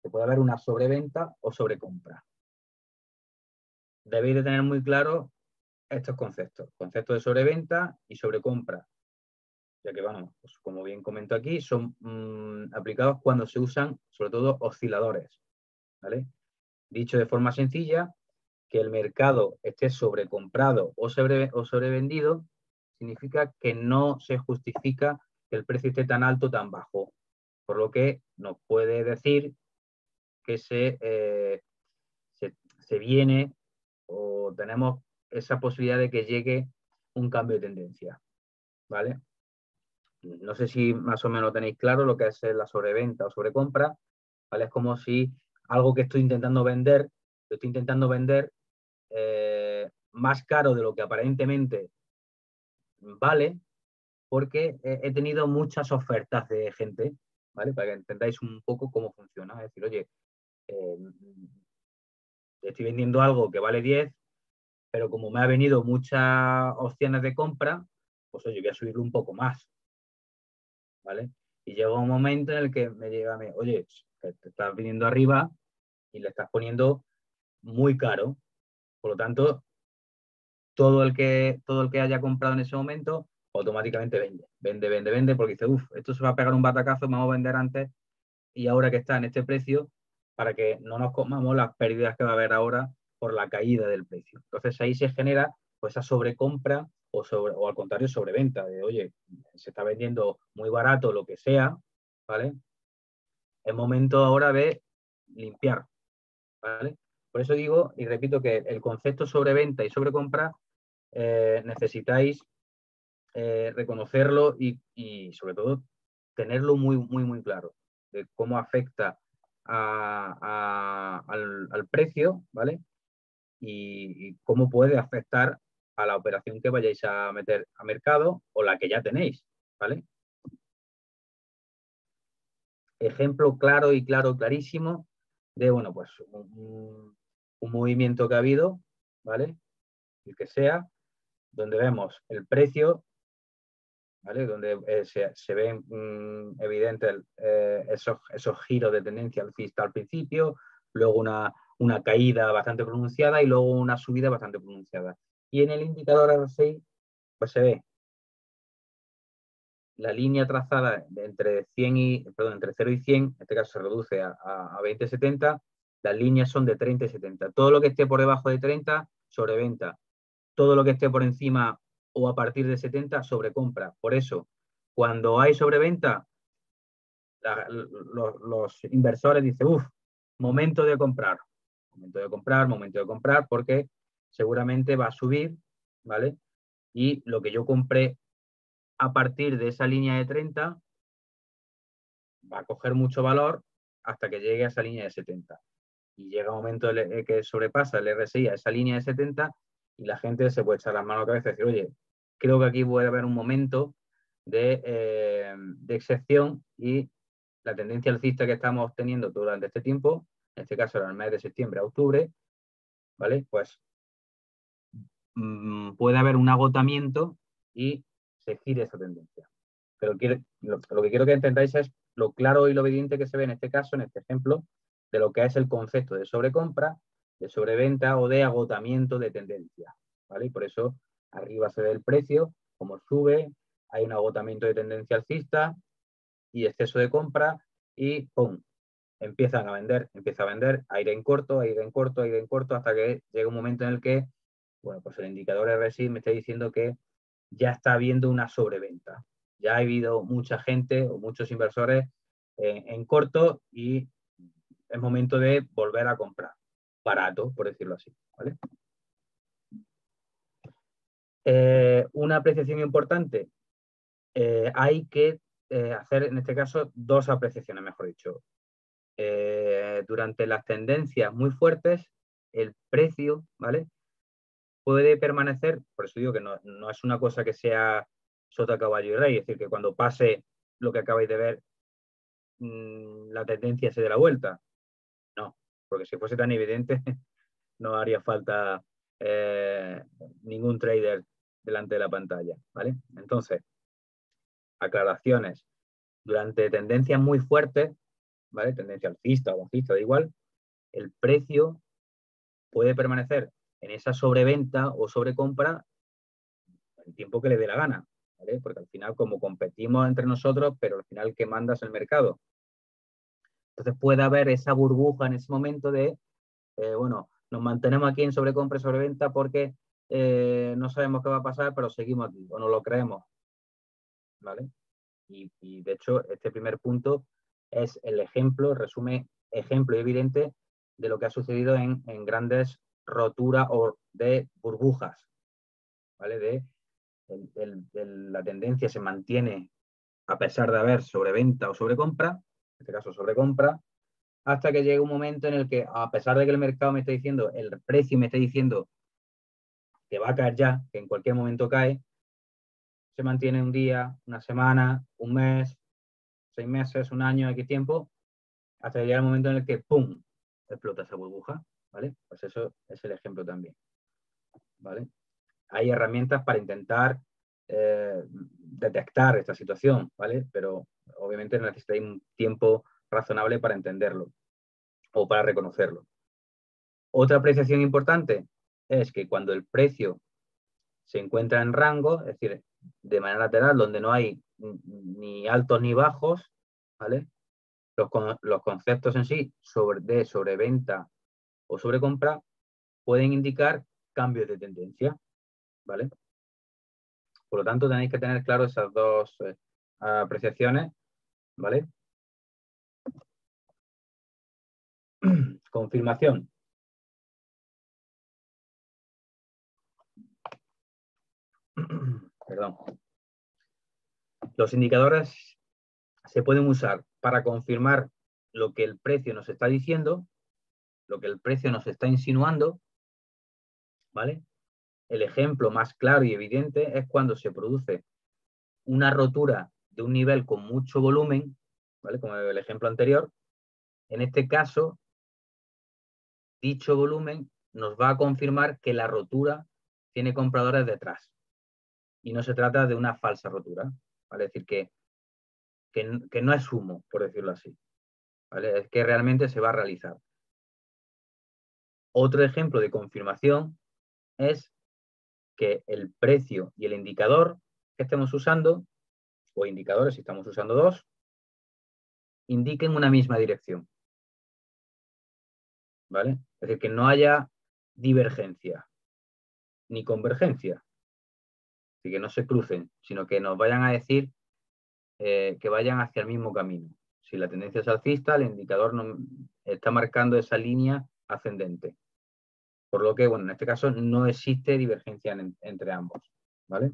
que puede haber una sobreventa o sobrecompra. Debéis de tener muy claro estos conceptos de sobreventa y sobrecompra, ya que, bueno, pues como bien comento aquí, son aplicados cuando se usan, sobre todo, osciladores, ¿vale? Dicho de forma sencilla, que el mercado esté sobrecomprado o sobrevendido, significa que no se justifica que el precio esté tan alto o tan bajo, por lo que nos puede decir que se viene o tenemos esa posibilidad de que llegue un cambio de tendencia, ¿vale? No sé si más o menos tenéis claro lo que es la sobreventa o sobrecompra, ¿vale? Es como si algo que estoy intentando vender, lo estoy intentando vender más caro de lo que aparentemente vale, porque he tenido muchas ofertas de gente, ¿vale? Para que entendáis un poco cómo funciona. Es decir, oye, estoy vendiendo algo que vale 10, pero como me ha venido muchas opciones de compra, pues oye, voy a subirlo un poco más, ¿vale? Y llega un momento en el que me llega a mí, oye, que te estás viniendo arriba y le estás poniendo muy caro. Por lo tanto, todo el que haya comprado en ese momento automáticamente vende, porque dice, esto se va a pegar un batacazo, vamos a vender antes y ahora que está en este precio, para que no nos comamos las pérdidas que va a haber ahora por la caída del precio. Entonces ahí se genera pues esa sobrecompra o al contrario sobreventa, de oye, se está vendiendo muy barato lo que sea, ¿vale? Es momento ahora de limpiar, ¿vale? Por eso digo y repito que el concepto sobreventa y sobrecompra necesitáis reconocerlo y sobre todo tenerlo muy claro de cómo afecta al precio, ¿vale? Y cómo puede afectar a la operación que vayáis a meter a mercado o la que ya tenéis, ¿vale? Ejemplo clarísimo de, bueno, pues un movimiento que ha habido, ¿vale? El que sea, donde vemos el precio, ¿vale? Donde se ven evidentes esos giros de tendencia alcista al principio, luego una caída bastante pronunciada y luego una subida bastante pronunciada. Y en el indicador RSI, pues se ve la línea trazada entre 0 y 100, en este caso se reduce a 20-70, las líneas son de 30 y 70. Todo lo que esté por debajo de 30, sobreventa. Todo lo que esté por encima o a partir de 70, sobrecompra. Por eso, cuando hay sobreventa, los inversores dicen, momento de comprar, momento de comprar, porque seguramente va a subir, ¿vale? Y lo que yo compré a partir de esa línea de 30 va a coger mucho valor hasta que llegue a esa línea de 70. Y llega un momento que sobrepasa el RSI a esa línea de 70 y la gente se puede echar las manos a la cabeza y decir, oye, creo que aquí puede haber un momento de excepción y la tendencia alcista que estamos teniendo durante este tiempo, en este caso era el mes de septiembre a octubre, ¿vale? Pues puede haber un agotamiento y se gire esa tendencia. Pero lo que quiero que entendáis es lo claro y lo evidente que se ve en este caso, en este ejemplo, de lo que es el concepto de sobrecompra, de sobreventa o de agotamiento de tendencia, ¿vale? Y por eso arriba se ve el precio, como sube, hay un agotamiento de tendencia alcista y exceso de compra y ¡pum! Empieza a vender, aire en corto, hasta que llega un momento en el que, bueno, pues el indicador RSI me está diciendo que ya está habiendo una sobreventa. Ya ha habido mucha gente o muchos inversores en corto y es momento de volver a comprar. Barato, por decirlo así, ¿vale? Una apreciación importante. Hay que hacer, en este caso, dos apreciaciones, mejor dicho. Durante las tendencias muy fuertes, el precio, ¿vale? Puede permanecer, por eso digo que no es una cosa que sea sota, caballo y rey, es decir, que cuando pase lo que acabáis de ver, la tendencia se dé la vuelta. No, porque si fuese tan evidente, no haría falta ningún trader delante de la pantalla, ¿vale? Entonces, aclaraciones. Durante tendencias muy fuertes, ¿vale? Tendencia alcista o bajista, da igual, el precio puede permanecer en esa sobreventa o sobrecompra el tiempo que le dé la gana, ¿vale? Porque al final, como competimos entre nosotros, pero al final que manda es el mercado. Entonces puede haber esa burbuja en ese momento de, bueno, nos mantenemos aquí en sobrecompra y sobreventa porque no sabemos qué va a pasar, pero seguimos aquí, o no lo creemos, ¿vale? Y de hecho, este primer punto es el ejemplo, resume ejemplo evidente de lo que ha sucedido en grandes roturas o de burbujas, ¿vale? La tendencia se mantiene a pesar de haber sobreventa o sobrecompra, en este caso sobrecompra, hasta que llega un momento en el que, a pesar de que el mercado me está diciendo, el precio me está diciendo que va a caer ya, que en cualquier momento cae, se mantiene un día, una semana, un mes, 6 meses, un año, X tiempo, hasta que llega el momento en el que, ¡pum!, explota esa burbuja, ¿vale? Pues eso es el ejemplo también, ¿vale? Hay herramientas para intentar detectar esta situación, ¿vale? Pero obviamente necesitáis un tiempo razonable para entenderlo o para reconocerlo. Otra apreciación importante es que cuando el precio se encuentra en rango, es decir, de manera lateral, donde no hay ni altos ni bajos, ¿vale? Los conceptos en sí de sobreventa o sobrecompra pueden indicar cambios de tendencia, ¿vale? Por lo tanto, tenéis que tener claro esas dos apreciaciones, ¿vale? Confirmación. Perdón. Los indicadores se pueden usar para confirmar lo que el precio nos está diciendo, lo que el precio nos está insinuando, ¿vale? El ejemplo más claro y evidente es cuando se produce una rotura de un nivel con mucho volumen, ¿vale? Como el ejemplo anterior. En este caso, dicho volumen nos va a confirmar que la rotura tiene compradores detrás y no se trata de una falsa rotura, ¿vale? Es decir, que no es humo, por decirlo así, ¿vale? Es que realmente se va a realizar. Otro ejemplo de confirmación es que el precio y el indicador que estemos usando, o indicadores si estamos usando dos, indiquen una misma dirección, ¿vale? Es decir, que no haya divergencia ni convergencia, así que no se crucen, sino que nos vayan a decir que vayan hacia el mismo camino. Si la tendencia es alcista, el indicador está marcando esa línea ascendente. Por lo que, bueno, en este caso no existe divergencia entre ambos, ¿vale?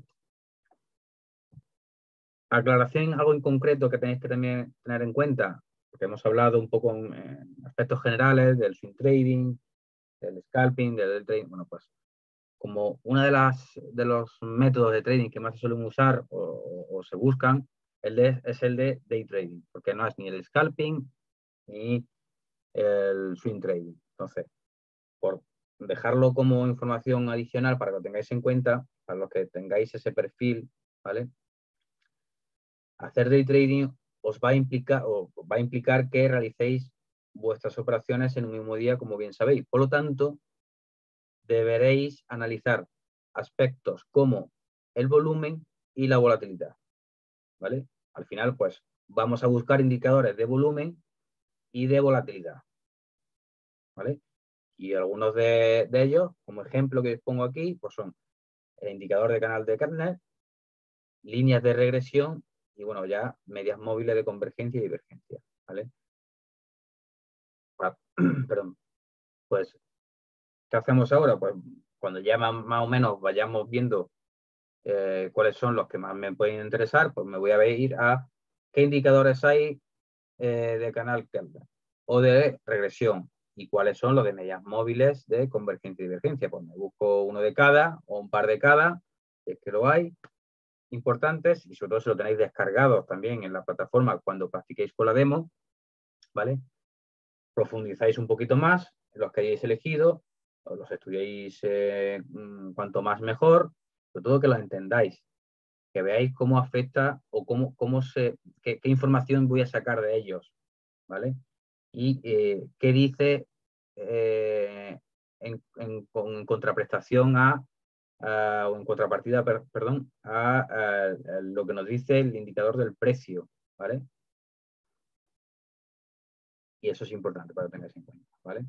Aclaración, algo en concreto que tenéis que también tener en cuenta, porque hemos hablado un poco en aspectos generales del swing trading, del scalping, del trading. Bueno, pues como uno de los métodos de trading que más se suelen usar o se buscan es el de day trading, porque no es ni el scalping ni el swing trading. Entonces, por dejarlo como información adicional para que lo tengáis en cuenta, para los que tengáis ese perfil, ¿vale? Hacer day trading os va a implicar que realicéis vuestras operaciones en un mismo día, como bien sabéis. Por lo tanto, deberéis analizar aspectos como el volumen y la volatilidad, ¿vale? Al final, pues, vamos a buscar indicadores de volumen y de volatilidad, ¿vale? Y algunos de ellos, como ejemplo que os pongo aquí, pues son el indicador de canal de Kernel, líneas de regresión y, bueno, ya medias móviles de convergencia y divergencia, ¿vale? Perdón. Pues, ¿qué hacemos ahora? Pues, cuando ya más o menos vayamos viendo cuáles son los que más me pueden interesar, pues me voy a ir a qué indicadores hay de canal Kernel o de regresión y cuáles son los de medias móviles de convergencia y divergencia. Pues me busco uno de cada o un par de cada, si es que lo hay, importantes, y sobre todo si lo tenéis descargados también en la plataforma cuando practiquéis con la demo, ¿vale? Profundizáis un poquito más en los que hayáis elegido, os los estudiéis cuanto más mejor, sobre todo que los entendáis, que veáis cómo afecta o qué información voy a sacar de ellos, ¿vale? Y qué dice en contraprestación o en contrapartida, perdón, a lo que nos dice el indicador del precio, ¿vale? Y eso es importante para que tengáis en cuenta, ¿vale?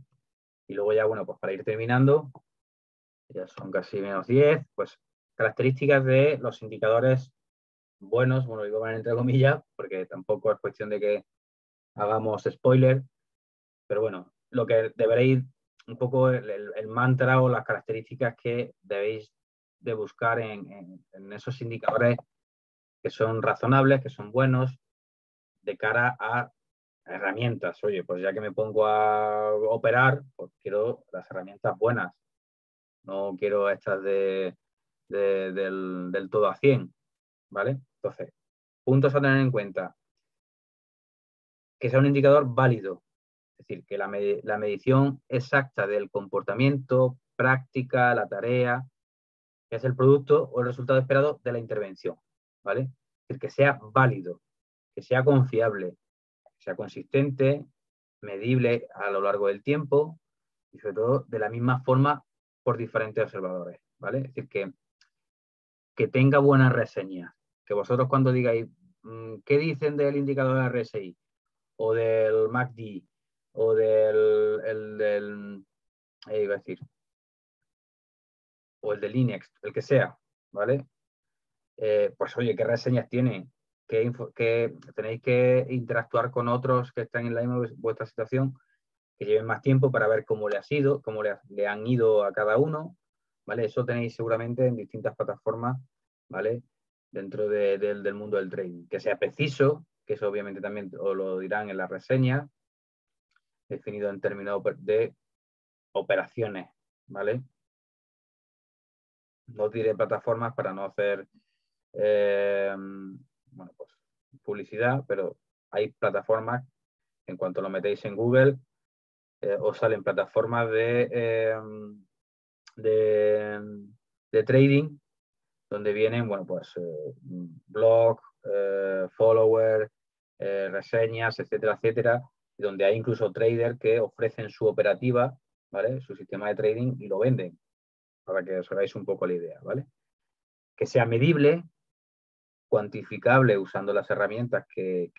Y luego ya, bueno, pues para ir terminando, ya son casi -10, pues características de los indicadores buenos, bueno, digo entre comillas, porque tampoco es cuestión de que hagamos spoiler, pero bueno, lo que deberéis, un poco el mantra o las características que debéis de buscar en esos indicadores que son razonables, que son buenos, de cara a herramientas. Oye, pues ya que me pongo a operar, pues quiero las herramientas buenas, no quiero estas del todo a 100, ¿vale? Entonces, puntos a tener en cuenta. Que sea un indicador válido, es decir, que la medición exacta del comportamiento, práctica, la tarea, que es el producto o el resultado esperado de la intervención, ¿vale? Es decir, que sea válido, que sea confiable, que sea consistente, medible a lo largo del tiempo y sobre todo de la misma forma por diferentes observadores, ¿vale? Es decir, que tenga buenas reseñas. Que vosotros cuando digáis, ¿qué dicen del indicador de RSI? O del MACD, o iba a decir, o el del INEX, el que sea, ¿vale? Pues oye, ¿qué reseñas tiene? ¿Qué tenéis que interactuar con otros que están en la misma vuestra situación, que lleven más tiempo para ver cómo le ha sido, cómo le han ido a cada uno, ¿vale? Eso tenéis seguramente en distintas plataformas, ¿vale? Dentro del mundo del trading. Que sea preciso, que eso obviamente también os lo dirán en la reseña, definido en términos de operaciones, ¿vale? No diré plataformas para no hacer bueno, pues, publicidad, pero hay plataformas, en cuanto lo metéis en Google, os salen plataformas de trading, donde vienen, bueno, pues blog, follower, reseñas, etcétera, etcétera, donde hay incluso traders que ofrecen su operativa, ¿vale? Su sistema de trading y lo venden, para que os hagáis un poco la idea, ¿vale? Que sea medible, cuantificable usando las herramientas que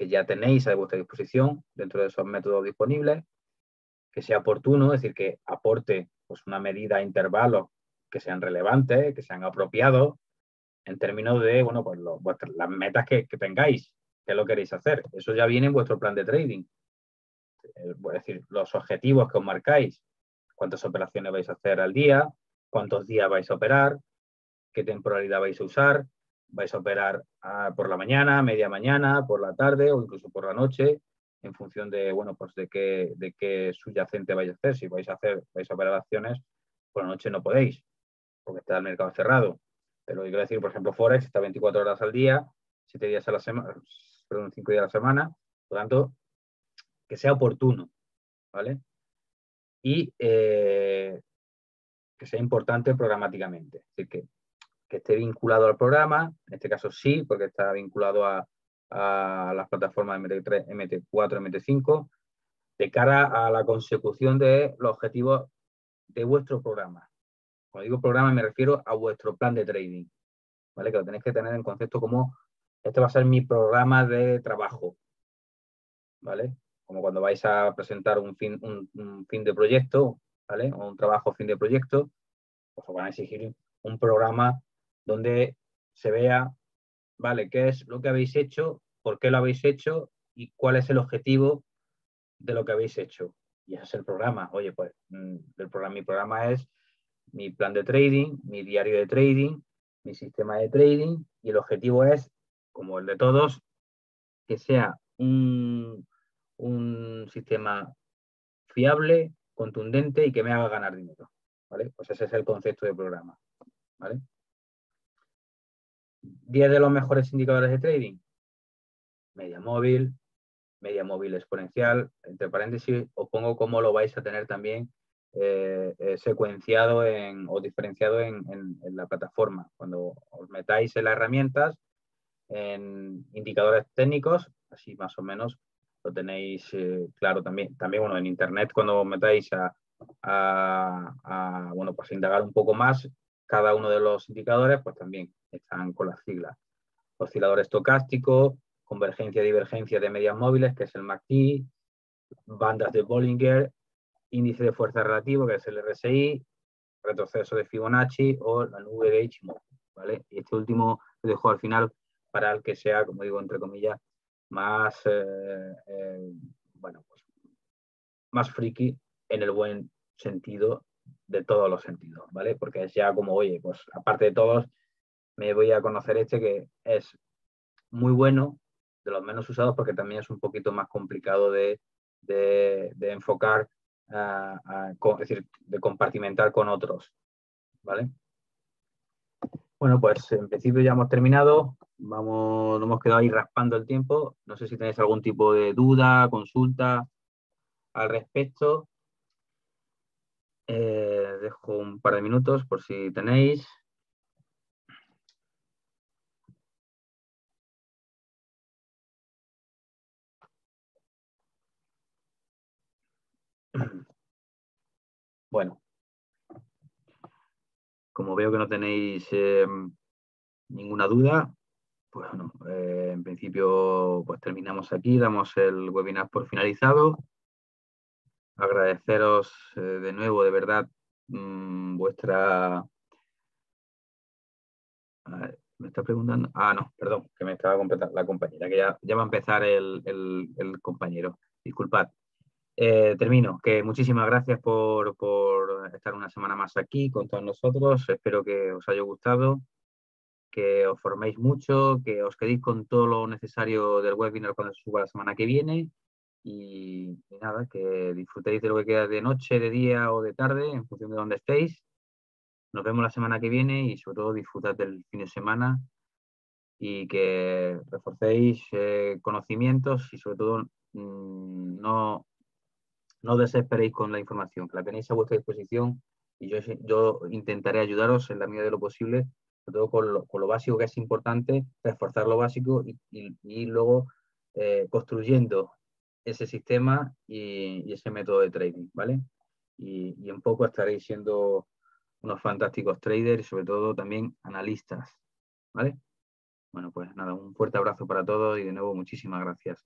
ya tenéis a vuestra disposición dentro de esos métodos disponibles, que sea oportuno, es decir, que aporte pues, una medida a intervalos que sean relevantes, que sean apropiados en términos de, bueno, pues las metas que tengáis, que lo queréis hacer. Eso ya viene en vuestro plan de trading. Es decir, los objetivos que os marcáis, cuántas operaciones vais a hacer al día, cuántos días vais a operar, qué temporalidad vais a usar, vais a operar por la mañana, media mañana, por la tarde o incluso por la noche, en función de, bueno, pues de qué subyacente vais a hacer. Si vais a operar acciones, por la noche no podéis, porque está el mercado cerrado. Pero quiero decir, por ejemplo, Forex está 24 horas al día, 7 días a la semana, perdón, 5 días a la semana, por lo tanto, que sea oportuno, ¿vale? Y que sea importante programáticamente. Es decir, que esté vinculado al programa, en este caso sí, porque está vinculado a las plataformas MT3, MT4, MT5, de cara a la consecución de los objetivos de vuestro programa. Cuando digo programa me refiero a vuestro plan de trading, ¿vale? Que lo tenéis que tener en concepto como, este va a ser mi programa de trabajo, ¿vale? Como cuando vais a presentar un fin de proyecto, ¿vale? O un trabajo fin de proyecto, pues os van a exigir un programa donde se vea, ¿vale? ¿Qué es lo que habéis hecho? ¿Por qué lo habéis hecho? ¿Y cuál es el objetivo de lo que habéis hecho? Y ese es el programa. Oye, pues mi programa es mi plan de trading, mi diario de trading, mi sistema de trading y el objetivo es, como el de todos, que sea un sistema fiable, contundente y que me haga ganar dinero, ¿vale? Pues ese es el concepto de programa, ¿vale? 10 de los mejores indicadores de trading. Media móvil exponencial, entre paréntesis, os pongo cómo lo vais a tener también secuenciado o diferenciado en la plataforma. Cuando os metáis en las herramientas, en indicadores técnicos, así más o menos lo tenéis claro también. También, bueno, en internet cuando os metáis bueno, pues indagar un poco más cada uno de los indicadores, pues también están con las siglas. Oscilador estocástico, convergencia y divergencia de medias móviles, que es el MACD, bandas de Bollinger, índice de fuerza relativo, que es el RSI, retroceso de Fibonacci o la nube de Ichimoku, ¿vale? Y este último lo dejo al final para el que sea, como digo, entre comillas, más, bueno, pues más friki en el buen sentido de todos los sentidos, ¿vale? Porque es ya como, oye, pues aparte de todos, me voy a conocer este que es muy bueno, de los menos usados, porque también es un poquito más complicado de enfocar, es decir, de compartimentar con otros, ¿vale? Bueno, pues en principio ya hemos terminado. Nos hemos quedado ahí raspando el tiempo. No sé si tenéis algún tipo de duda, consulta al respecto. Dejo un par de minutos por si tenéis. Bueno, como veo que no tenéis ninguna duda, pues bueno, en principio pues terminamos aquí, damos el webinar por finalizado. Agradeceros de nuevo, de verdad, vuestra... me está preguntando... no, perdón, que me estaba completando la compañera, que ya va a empezar el compañero. Disculpad. Termino, que muchísimas gracias por estar una semana más aquí con todos nosotros. Espero que os haya gustado, que os forméis mucho, que os quedéis con todo lo necesario del webinar cuando se suba la semana que viene. Y nada, que disfrutéis de lo que queda de noche, de día o de tarde, en función de dónde estéis. Nos vemos la semana que viene y sobre todo disfrutad del fin de semana y que reforcéis conocimientos y sobre todo no desesperéis con la información, que la tenéis a vuestra disposición y yo intentaré ayudaros en la medida de lo posible, sobre todo con lo básico que es importante, reforzar lo básico y luego construyendo ese sistema y ese método de trading, ¿vale? Y en poco estaréis siendo unos fantásticos traders y sobre todo también analistas, ¿vale? Bueno, pues nada, un fuerte abrazo para todos y de nuevo muchísimas gracias.